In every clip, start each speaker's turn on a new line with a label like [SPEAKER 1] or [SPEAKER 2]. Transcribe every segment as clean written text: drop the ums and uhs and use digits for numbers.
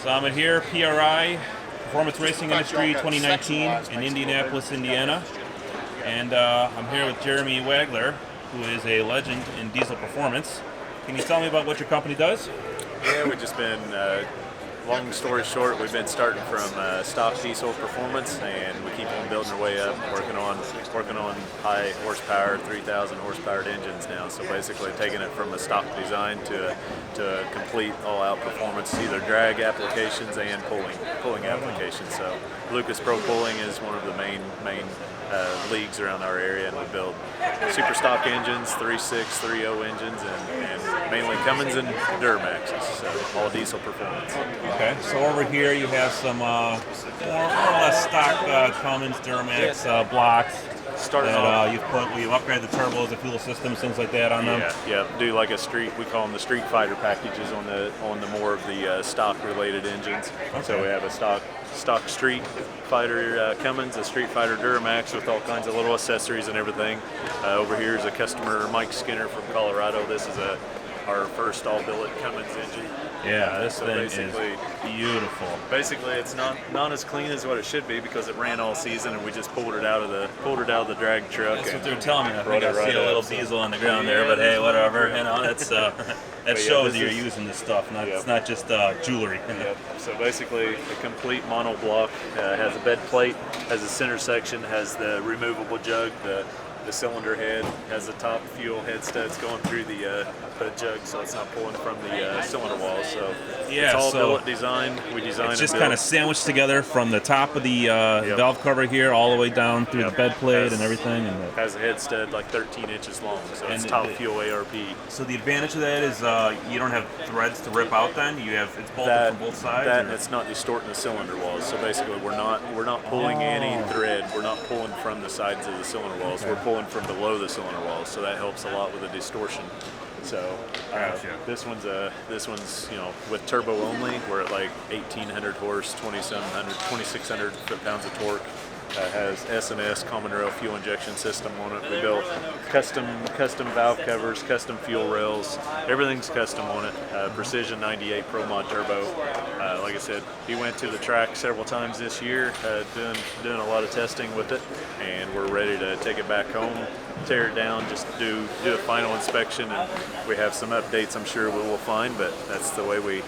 [SPEAKER 1] So I'm here, PRI, Performance Racing Industry 2019 in Indianapolis, Indiana. And I'm here with Jeremy Wagler, who is a legend in diesel performance. Can you tell me about what your company does?
[SPEAKER 2] Yeah, we've just been, long story short, we've been starting from stock diesel performance, and we keep on building our way up, working on high horsepower, 3,000 horsepower engines now. So basically taking it from a stock design to complete all-out performance, either drag applications and pulling applications. So Lucas Pro Pulling is one of the main leagues around our area, and we build super stock engines, 3.6, 3.0 engines, and mainly Cummins and Duramaxes, so all diesel performance.
[SPEAKER 1] Okay, so over here you have some more or less stock Cummins, Duramax blocks.
[SPEAKER 2] Starting off,
[SPEAKER 1] you've upgraded the turbos, the fuel systems, things like that on them.
[SPEAKER 2] Yeah. Do like we call them the Street Fighter packages on the more of the stock related engines. Okay. So we have a stock Street Fighter Cummins, a Street Fighter Duramax with all kinds of little accessories and everything. Over here is a customer, Mike Skinner from Colorado. This is our first all billet Cummins engine.
[SPEAKER 1] Yeah, this thing is beautiful.
[SPEAKER 2] Basically, it's not as clean as what it should be because it ran all season, and we just pulled it out of the drag truck.
[SPEAKER 1] That's what they were telling me. I think I see a little diesel on the ground there, but hey, whatever. You know, that's that shows you're using this stuff. It's not just jewelry.
[SPEAKER 2] Yep. So basically, a complete mono block has a bed plate, has a center section, has the removable jug, the cylinder head, has the top fuel head studs going through the jug, so it's not pulling from the cylinder wall. So it's all billet designed. We designed
[SPEAKER 1] it's just kind of sandwiched together from the top of the valve cover here all the way down through the bed plate and everything. And
[SPEAKER 2] has a head stud like 13 inches long, so it's top fuel ARP.
[SPEAKER 1] So the advantage of that is you don't have threads to rip out. Then it's bolted from both sides.
[SPEAKER 2] It's not distorting the cylinder walls. So basically, we're not pulling any thread. We're not pulling from the sides of the cylinder walls. We're pulling from below the cylinder walls. So that helps a lot with the distortion. So this one's with turbo only. We're at like 1,800 horse, 2,600 foot-pounds of torque. Has S&S common rail fuel injection system on it. We built custom valve covers, custom fuel rails. Everything's custom on it. Precision 98 Pro Mod turbo. Like I said, he went to the track several times this year, doing a lot of testing with it, and we're ready to take it back home, tear it down, just do a final inspection, and we have some updates I'm sure we will find. But that's the way we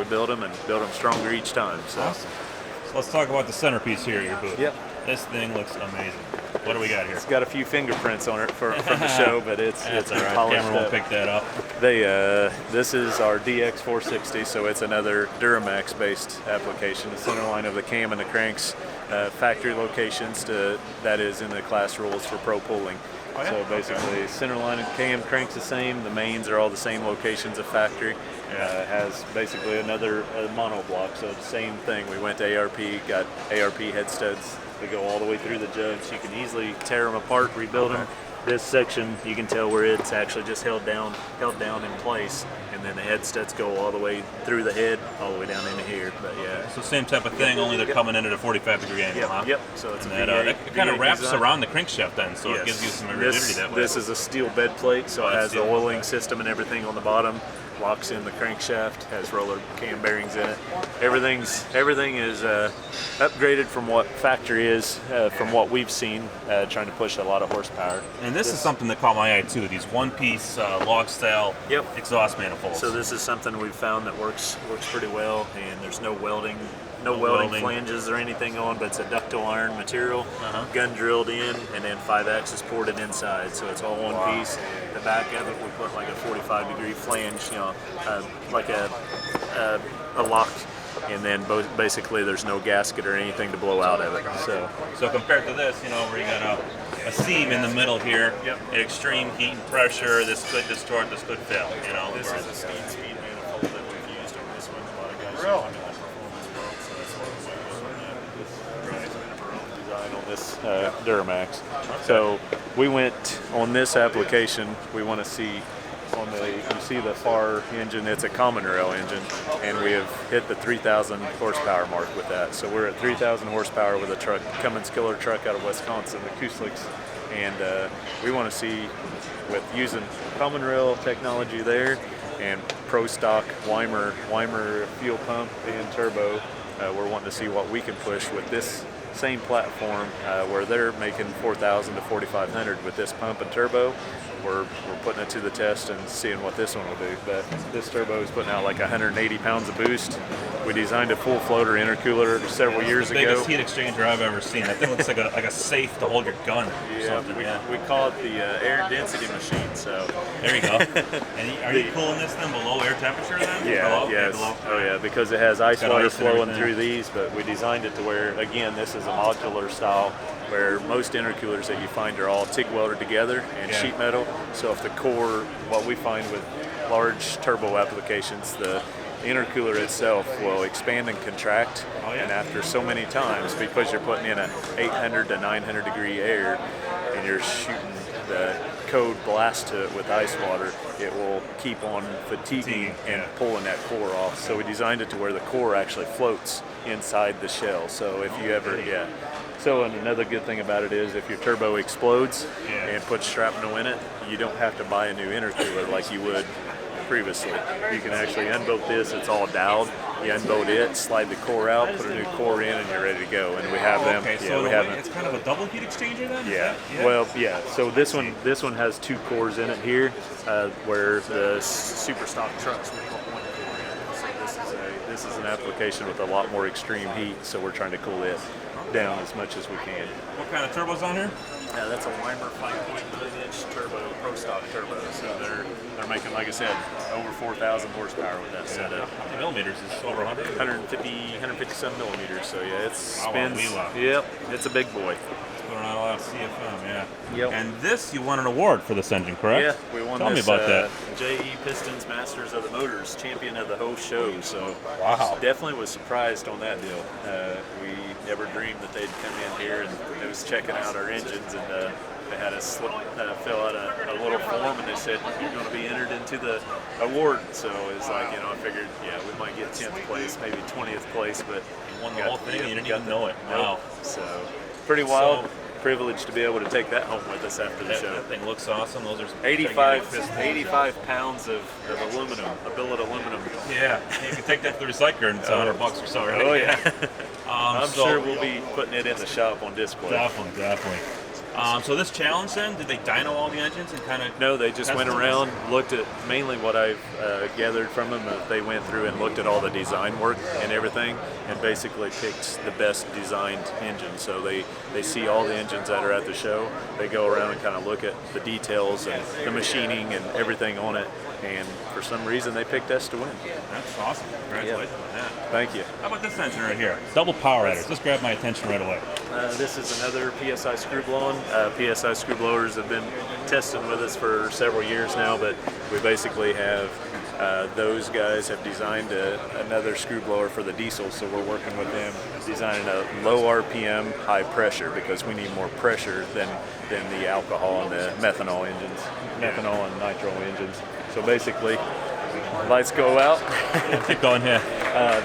[SPEAKER 2] build them, and build them stronger each time. So.
[SPEAKER 1] Awesome. So let's talk about the centerpiece here at your booth.
[SPEAKER 2] Yep.
[SPEAKER 1] This thing looks amazing. What do we got here?
[SPEAKER 2] It's got a few fingerprints on it from the show, but it's
[SPEAKER 1] all right.
[SPEAKER 2] polished
[SPEAKER 1] Camera won't
[SPEAKER 2] up.
[SPEAKER 1] pick that up.
[SPEAKER 2] This is our DX460, so it's another Duramax-based application. The center line of the cam and the cranks, factory locations that is in the class rules for pro pulling. Oh, yeah? So basically, center line and cam cranks the same. The mains are all the same locations of factory. Has basically another mono block, so the same thing. We went to ARP, got ARP head studs. They go all the way through the jugs. You can easily tear them apart, rebuild them. This section, you can tell where it's actually just held down in place, and then the head studs go all the way through the head, all the way down into here. But yeah,
[SPEAKER 1] so same type of thing, only they're coming in at a 45-degree angle. Huh?
[SPEAKER 2] Yep. So it's
[SPEAKER 1] it kind of wraps around the crankshaft then, so it gives you some rigidity that way.
[SPEAKER 2] This is a steel bed plate, so it has the oiling system and everything on the bottom. Locks in the crankshaft, has roller cam bearings in it. Everything is upgraded from what factory is, from what we've seen, trying to push a lot of horsepower.
[SPEAKER 1] And this is something that caught my eye too, these one-piece log-style exhaust manifolds.
[SPEAKER 2] So this is something we've found that works pretty well, and there's no welding flanges or anything on, but it's a ductile iron material, gun drilled in, and then 5-axis ported inside, so it's all one piece. The back of it, we put like a 45-degree flange, like a lock, and then basically there's no gasket or anything to blow out of it.
[SPEAKER 1] So compared to this, where you got a seam in the middle here, at extreme heat and pressure, this could distort, this could fail.
[SPEAKER 2] This is a speed manifold that we've used on this one. A lot of guys use them in the performance world, so that's what we use our own design on this Duramax. So we went on this application. We want to see you see the FAR engine. It's a common rail engine, and we have hit the 3,000 horsepower mark with that. So we're at 3,000 horsepower with a truck, Cummins killer truck out of Wisconsin, the Kusliks, and we want to see with using common rail technology there and Pro Stock Weimer fuel pump and turbo. We're wanting to see what we can push with this same platform where they're making 4,000 to 4,500 with this pump and turbo. We're putting it to the test and seeing what this one will do. But this turbo is putting out like 180 pounds of boost. We designed a full floater intercooler several years ago.
[SPEAKER 1] Biggest heat exchanger I've ever seen. That thing looks like a safe to hold your gun or something.
[SPEAKER 2] We call it the air density machine. So
[SPEAKER 1] there you go. And are you cooling this then below air temperature then?
[SPEAKER 2] Yeah, yes. Oh yeah, because it has ice water flowing through
[SPEAKER 1] everything.
[SPEAKER 2] these, but we designed it to where, again, this is a modular style where most intercoolers that you find are all TIG welded together and sheet metal. So if the core, what we find with large turbo applications, the intercooler itself will expand and contract, and after so many times, because you're putting in a 800 to 900 degree air and you're shooting the code blast to it with ice water, it will keep on fatiguing and pulling that core off. So we designed it to where the core actually floats inside the shell. So if you ever, So another good thing about it is if your turbo explodes and puts shrapnel in it, you don't have to buy a new intercooler like you would previously. You can actually unbolt this, it's all doweled. You unbolt it, slide the core out, put a new core in, and you're ready to go. And we have them.
[SPEAKER 1] Okay, so we have them. It's kind of a double heat exchanger then?
[SPEAKER 2] Yeah. Well, yeah. So this one has 2 cores in it here, where the super stock trucks will put 1 core in. So this is an application with a lot more extreme heat. So we're trying to cool it down as much as we can.
[SPEAKER 1] What kind of turbos on here?
[SPEAKER 2] That's a Weimer 5.9-inch turbo, Pro Stock turbo. So they're making, like I said, over 4,000 horsepower with that setup.
[SPEAKER 1] How many millimeters is over 100?
[SPEAKER 2] 150 some millimeters. So yeah, it spins.
[SPEAKER 1] Wow.
[SPEAKER 2] Yep, it's a big boy.
[SPEAKER 1] Put on a lot of CFM,
[SPEAKER 2] Yep.
[SPEAKER 1] And this, you won an award for this engine, correct?
[SPEAKER 2] Yeah, we won
[SPEAKER 1] Tell
[SPEAKER 2] this,
[SPEAKER 1] me about that.
[SPEAKER 2] JE Pistons Masters of the Motors champion of the whole show. So
[SPEAKER 1] wow,
[SPEAKER 2] definitely was surprised on that deal. We never dreamed that they'd come in here and they was checking out our engines, and they had us fill out a little form, and they said you're going to be entered into the award. So it's like, I figured, we might get 10th place, maybe 20th place, but
[SPEAKER 1] you won the whole thing and you didn't even know it. Wow.
[SPEAKER 2] So pretty wild. Privileged to be able to take that home with us after the show.
[SPEAKER 1] That thing looks awesome. Those are
[SPEAKER 2] 85 pounds of aluminum, a billet aluminum.
[SPEAKER 1] Yeah, you can take that to the recycler and it's $100 or so, right?
[SPEAKER 2] Oh yeah. I'm sure we'll be putting it in the shop on display.
[SPEAKER 1] Definitely. So this challenge then, did they dyno all the engines and kind of?
[SPEAKER 2] No, they just went around, looked at mainly what I've gathered from them. They went through and looked at all the design work and everything, and basically picked the best designed engine. So they see all the engines that are at the show. They go around and kind of look at the details and the machining and everything on it. And for some reason, they picked us to win.
[SPEAKER 1] That's awesome. Congratulations on that.
[SPEAKER 2] Thank you.
[SPEAKER 1] How about this engine right here? Double power headers. This grabbed my attention right away.
[SPEAKER 2] This is another PSI screw blowing. PSI screw blowers have been testing with us for several years now, but we basically have those guys have designed another screw blower for the diesel, so we're working with them, designing a low RPM, high pressure, because we need more pressure than the alcohol and the methanol engines, methanol and nitro engines. So basically, lights go out.
[SPEAKER 1] Keep going here.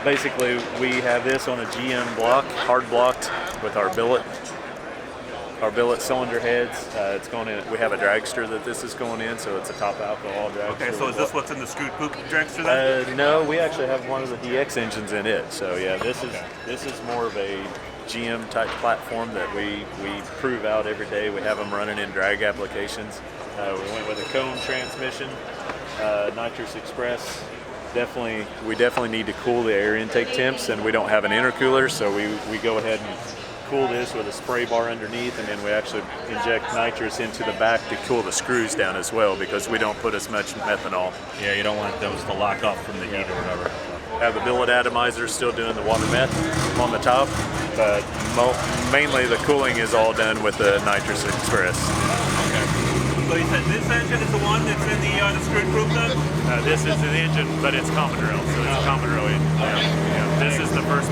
[SPEAKER 2] Basically, we have this on a GM block, hard blocked with our billet cylinder heads. It's going in. We have a dragster that this is going in, so it's a top alcohol dragster.
[SPEAKER 1] Okay, so is this what's in the screwed poop dragster then?
[SPEAKER 2] No, we actually have one of the DX engines in it. So yeah, this is more of a GM type platform that we prove out every day. We have them running in drag applications. We went with a cone transmission, nitrous express. We definitely need to cool the air intake temps, and we don't have an intercooler, so we go ahead and cool this with a spray bar underneath, and then we actually inject nitrous into the back to cool the screws down as well, because we don't put as much methanol.
[SPEAKER 1] Yeah, you don't want those to lock up from the heat or whatever.
[SPEAKER 2] Have the billet atomizer still doing the water meth on the top, but mainly the cooling is all done with the nitrous express.
[SPEAKER 1] Okay. So you said this engine is the one that's in the screwed poop then?
[SPEAKER 2] This is an engine, but it's common rail, so it's a common rail engine. Yeah. This is the first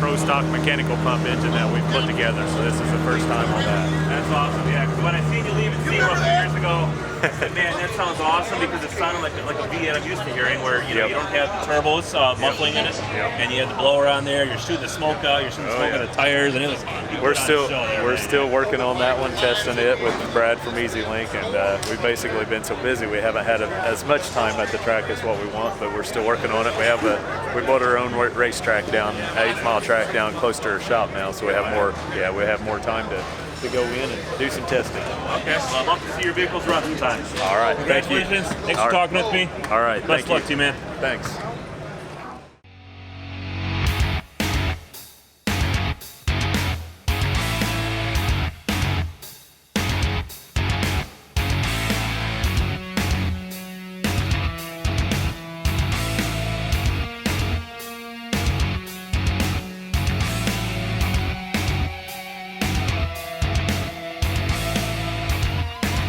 [SPEAKER 2] Pro Stock mechanical pump engine that we've put together, so this is the first time on that.
[SPEAKER 1] That's awesome, yeah, because when I seen you leave at SeaWorld a few years ago, Man, that sounds awesome because it sounded like a V8 I'm used to hearing, where you know you don't have the turbos muffling in it, and you had the blower on there. You're shooting the smoke out. You're shooting the smoke out of the tires, and it was.
[SPEAKER 2] We're still working on that one, testing it with Brad from Easy Link, and we've basically been so busy we haven't had as much time at the track as what we want, but we're still working on it. We bought our own racetrack down, 8-mile track down close to our shop now, so we have more time to go in and do some testing.
[SPEAKER 1] Okay, well, I'd love to see your vehicles run sometime.
[SPEAKER 2] All right, thank you.
[SPEAKER 1] Congratulations. Thanks for talking with me.
[SPEAKER 2] All right,
[SPEAKER 1] Best luck to you, man.
[SPEAKER 2] Thanks.